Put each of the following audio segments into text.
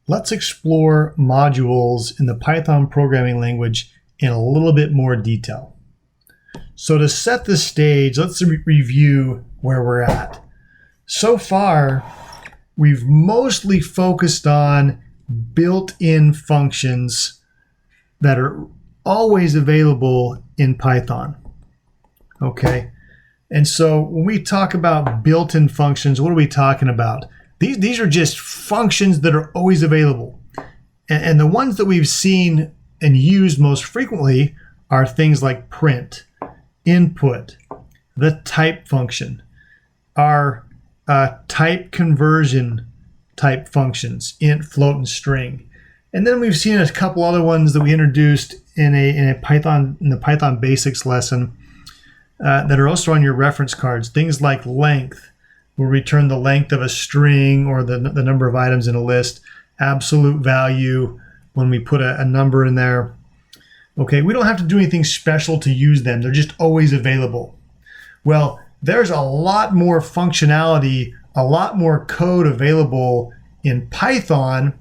let's explore modules in the Python programming language in a little bit more detail. So to set the stage, let's review where we're at. So far, we've mostly focused on built-in functions that are always available in Python. Okay, and so when we talk about built-in functions, what are we talking about? These are just functions that are always available. And the ones that we've seen and used most frequently are things like print, input, the type function, our type conversion type functions, int, float, and string. And then we've seen a couple other ones that we introduced in the Python basics lesson that are also on your reference cards. Things like length, will return the length of a string or the number of items in a list. Absolute value, when we put a number in there. Okay, we don't have to do anything special to use them. They're just always available. Well, there's a lot more functionality, a lot more code available in Python,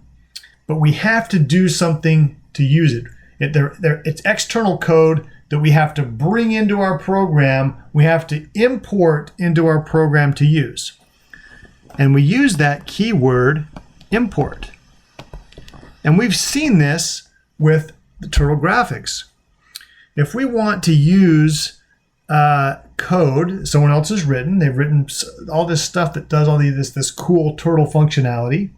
but we have to do something to use it. It's external code that we have to bring into our program, we have to import into our program to use. And we use that keyword import. And we've seen this with the turtle graphics. If we want to use code someone else has written, they've written all this stuff that does all this cool turtle functionality,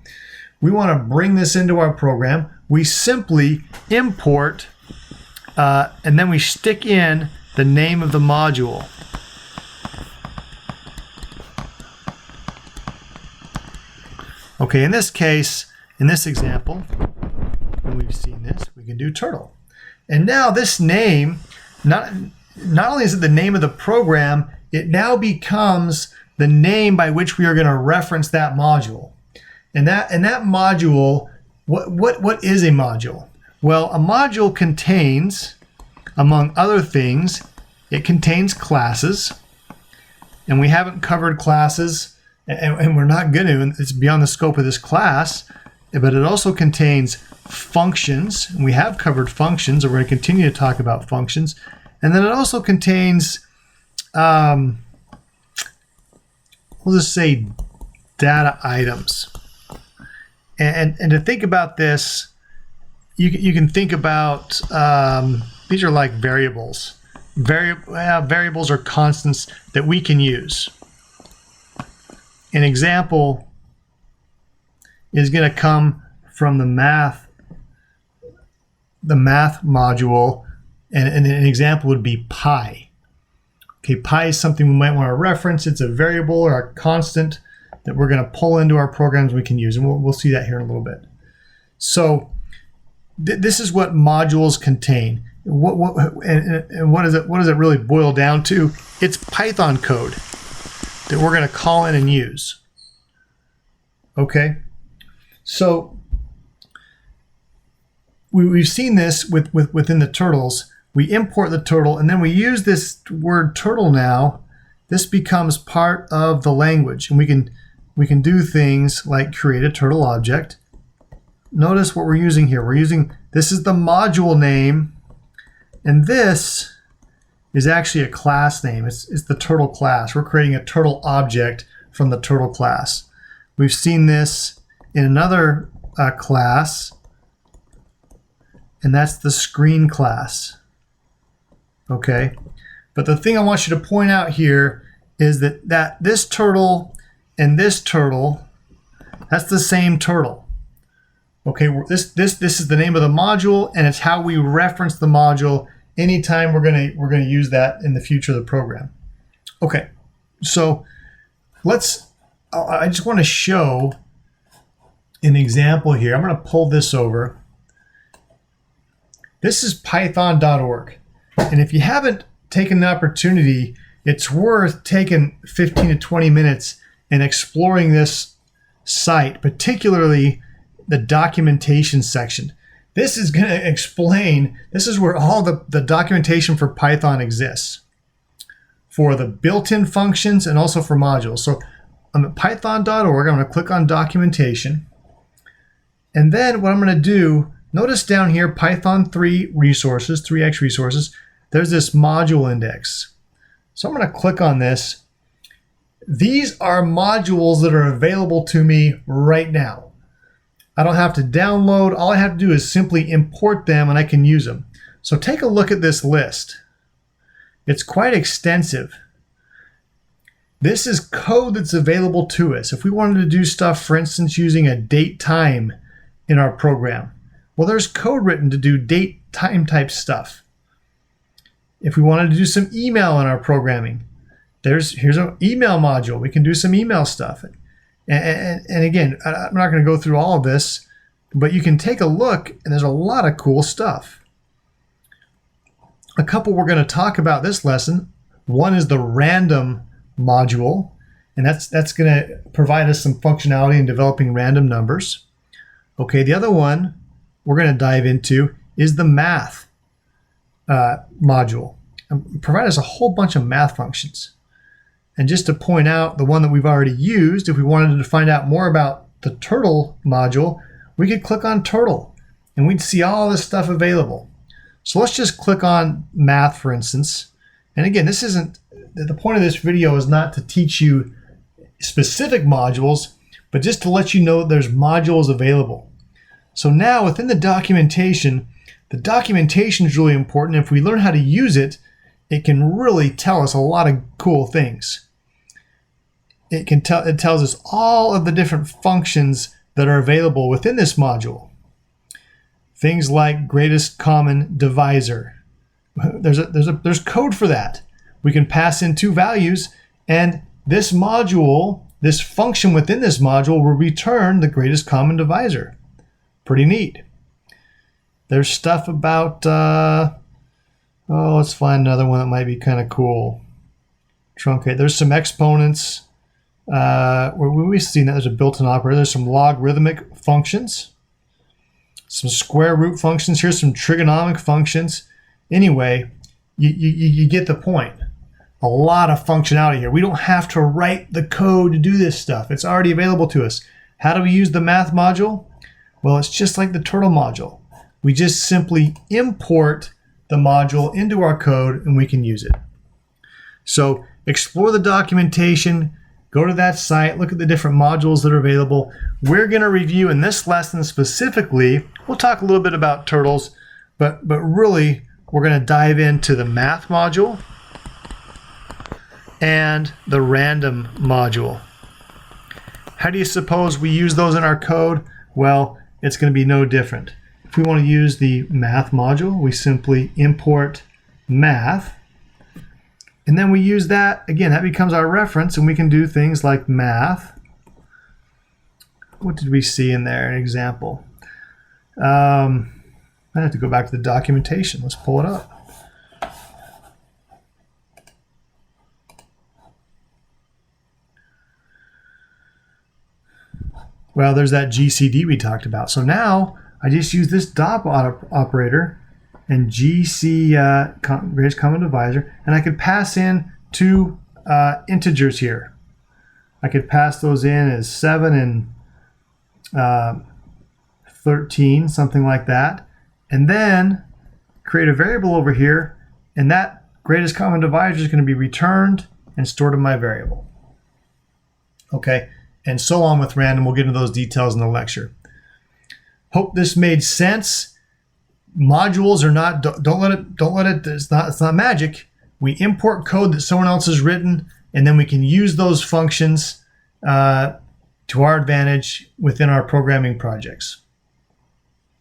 we want to bring this into our program, we simply import and then we stick in the name of the module. Okay, in this case, in this example, when we've seen this, we can do turtle. And now this name, not only is it the name of the program, it now becomes the name by which we are going to reference that module. And that module, what is a module? Well, a module contains, among other things, it contains classes, and we haven't covered classes, and we're not going to, it's beyond the scope of this class, but it also contains functions, and we have covered functions, and we're going to continue to talk about functions, and then it also contains, we'll just say data items. And to think about this, you can think about, these are like variables. Variables are constants that we can use. An example is going to come from the math module, and an example would be pi. Okay, pi is something we might want to reference. It's a variable or a constant that we're going to pull into our programs we can use, and we'll see that here in a little bit. So this is what modules contain. What does it really boil down to? It's Python code that we're going to call in and use. Okay, so we've seen this within the turtles. We import the turtle, and then we use this word turtle now. This becomes part of the language, and we can do things like create a turtle object. Notice what we're using here. This is the module name, and this is actually a class name. It's the turtle class. We're creating a turtle object from the turtle class. We've seen this in another class, and that's the screen class. Okay, but the thing I want you to point out here is that this turtle and this turtle, that's the same turtle. Okay, this is the name of the module, and it's how we reference the module anytime we're gonna use that in the future of the program. Okay, so I just want to show an example here. I'm going to pull this over. This is python.org, and if you haven't taken the opportunity, it's worth taking 15 to 20 minutes and exploring this site, particularly the documentation section. This is going to explain, this is where all the documentation for Python exists, for the built-in functions and also for modules. So I'm at python.org. I'm going to click on documentation. And then what I'm going to do, notice down here, Python 3 resources, 3x resources, there's this module index. So I'm going to click on this. These are modules that are available to me right now. I don't have to download. All I have to do is simply import them and I can use them. So take a look at this list. It's quite extensive. This is code that's available to us. If we wanted to do stuff, for instance, using a date time in our program, well, there's code written to do date time type stuff. If we wanted to do some email in our programming, here's an email module. We can do some email stuff. And again, I'm not going to go through all of this, but you can take a look and there's a lot of cool stuff. A couple we're going to talk about this lesson. One is the random module, and that's going to provide us some functionality in developing random numbers. Okay, the other one we're going to dive into is the math module. Provide us a whole bunch of math functions. And just to point out the one that we've already used, if we wanted to find out more about the turtle module, we could click on turtle and we'd see all this stuff available. So let's just click on math, for instance. And again, this isn't, the point of this video is not to teach you specific modules, but just to let you know there's modules available. So now within the documentation is really important. If we learn how to use it, it can really tell us a lot of cool things. It tells us all of the different functions that are available within this module. Things like greatest common divisor. There's code for that. We can pass in two values, and this module, this function within this module, will return the greatest common divisor. Pretty neat. There's stuff about, let's find another one that might be kind of cool. Truncate. There's some exponents. We've seen that there's a built-in operator. There's some logarithmic functions, some square root functions. Here's some trigonomic functions. Anyway, you get the point. A lot of functionality here. We don't have to write the code to do this stuff. It's already available to us. How do we use the math module? Well, it's just like the turtle module. We just simply import the module into our code and we can use it. So explore the documentation, go to that site, look at the different modules that are available. We're going to review in this lesson specifically, we'll talk a little bit about turtles, but really we're going to dive into the math module and the random module. How do you suppose we use those in our code? Well, it's going to be no different. If we want to use the math module, we simply import math. And then we use that, again, that becomes our reference, and we can do things like math. What did we see in there? An example. I have to go back to the documentation. Let's pull it up. Well, there's that GCD we talked about. So now I just use this dot operator and GC greatest common divisor, and I could pass in two integers here. I could pass those in as 7 and 13, something like that, and then create a variable over here, and that greatest common divisor is going to be returned and stored in my variable. Okay, and so on with random. We'll get into those details in the lecture. Hope this made sense. Modules are not, don't let it, it's not magic. We import code that someone else has written, and then we can use those functions to our advantage within our programming projects.